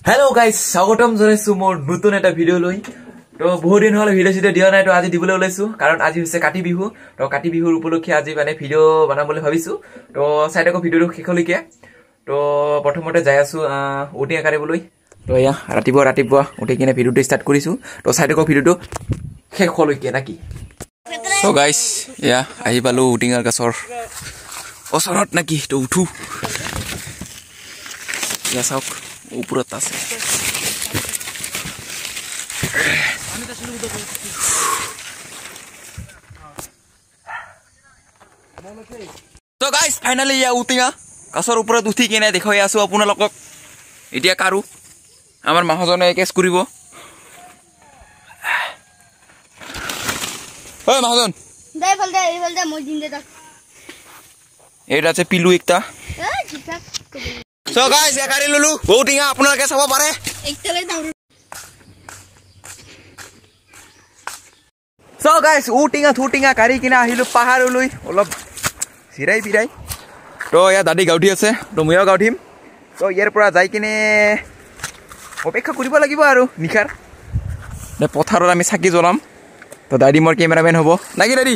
Hello guys, স্বাগতম জনাইছো মোৰ নতুন এটা ভিডিও লৈ। তো বহুত দিন হল ভিডিও দিয়া নাই, তো আজি দিবলৈ ওলাইছো কাৰণ আজি হৈছে কাতি বিহু। তো কাতি বিহুৰ উপলক্ষে আজি মানে ভিডিও বনাবলৈ ভাবিছো। তো চাই থাকক ভিডিওটো শেষলৈকে। তো প্ৰথমতে যাই আছো ঔটেঙা কাটিবলৈ। তো এয়া ৰাতিপুৱা উঠি কিনে ভিডিওটো ষ্টাৰ্ট কৰিছো। তো চাই থাকক ভিডিওটো শেষলৈকে নাকি। So guys, এয়া আহি পালো ঔটেঙাৰ গছৰ ওচৰত নাকি। তো উঠো এয়া চাওক ওপৰত আছে। So guys, finally ya ঔটেঙা গছৰ ওপৰত উঠি কিনে দেখুৱাই আছো আপোনালোকক। এতিয়া কাৰো আমাৰ মাহজনে কেছ কৰিব। ওই মাহজন দে ফল দে মই দিন দে তাক। এটা আছে পিলু একটা। So guys, ya কাৰি ললো ঔটেঙা আপোনালোকে চাব পাৰে। একটালে দাও। So guys, ঔটেঙা কাৰি কিনে আহিলো পাহাৰলৈ অলপ চিৰাই বিৰাই। তো ইয়া দাদি গাউঠি আছে, তো ময়ো গাউঠিম। তো ইয়াৰ পৰা যাই কিনে অপেক্ষা কৰিব লাগিব আৰু নিশাৰ পথাৰত আমি চাকি জ্বলাম। তো দাদি মোৰ কেমেৰামেন হ'ব নাকি দাদি?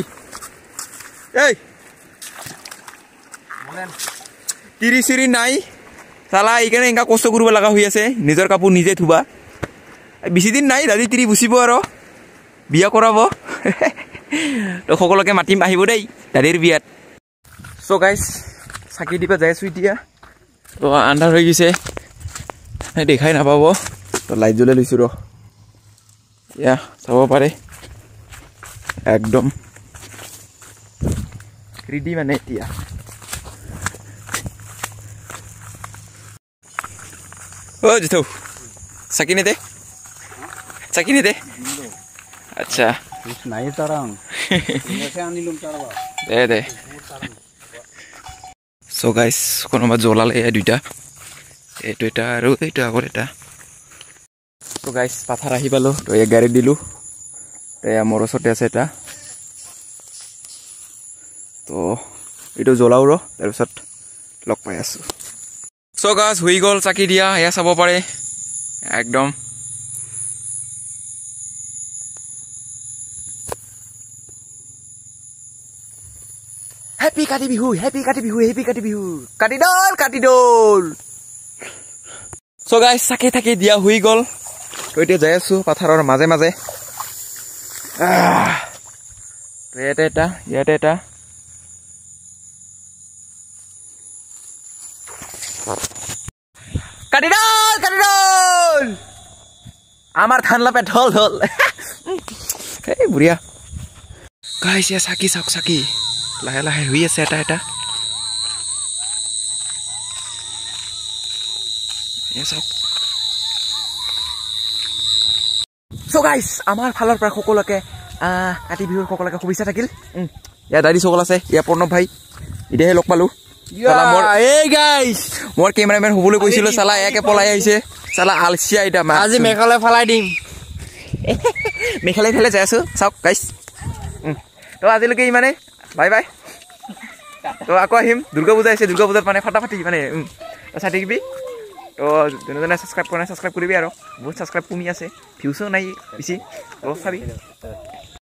এই তিৰি নাই চালা, এইকাৰণে এনেকা কষ্ট কৰিব লগা হৈ আছে। নিজৰ কাপোৰ নিজে ধুবা। বেছি দিন নাই দাদি তিৰি বুচিব আৰু বিয়া কৰাব। তো সকলোকে মাতিম আহিব দেই দাদিৰ বিয়াত। So guys, চাকি দিব যাই আছো এতিয়া। তো আন্ধাৰ হৈ গৈছে, দেখাই নাপাব। তো লাইট জ্বলাই লৈছো ৰ, এয়া চাব পাৰে একদম ৰেডি মানে এতিয়া। ও জিতু চাকি নিদে আচ্ছা নাই তারাং এসে আনিলুম তারবা দে। So guys, কোনোবা জ্বলালে দুইটা, এইটো এটা আৰু এইটো আগৰ এটা। তো গাইজ পাথাৰ আহি পালো। তো এক গাড়ী দিলো, এয়া মোৰ ওচৰতে আছে এটা। তো এইটো জ্বলাও ৰ, তাৰপিছত লগ পাই আছো। So guys, হৈ গ'ল চাকি দিয়া, এয়া চাব পাৰে একদম। হেপী কাতি বিহু কাটি দল। So guys, চাকি থাকি দিয়া হৈ গ'ল। তো এতিয়া যাই আছো পাথাৰৰ মাজে মাজে। ইয়াতে এটা কাটি দল আমাৰ ঠাণ্ডা পেট ঢল। এই বুঢ়িয়া গাইছ, ইয়া চাকি চাওক, চাকি লাহে লাহে হৈ আছে এটা। So guys, আমাৰ ফালৰ পৰা সকলোকে কাতি বিহুৰ সকলোকে শুভেচ্ছা থাকিল। ইয়াৰ দাদি সকল আছে, ইয়াৰ প্ৰণৱ ভাই এতিয়াহে লগ পালো। মোৰ কেমেৰামেন হবলৈ কৈছিলো, চালা একে পলাই আহিছে। চালা আলচিয়া এটা আজি মেঘালয় ফেলাই দিম। মেঘালয় ফালে যাই আছো চাওক গাইছ। তো আজিলৈকে ইমানে, বাই বাই। তো আকৌ আহিম, দুৰ্গা পূজা আছে, দুৰ্গা পূজাত মানে ফাটাফাটি মানে চাই থাকিবি। তো যোনে ছাবস্ক্ৰাইব কৰা নাই ছাবস্ক্ৰাইব কৰিবি আৰু বহুত ছাবস্ক্ৰাইব কমি আছে, ভিউছো নাই বেছি। তো চাবি।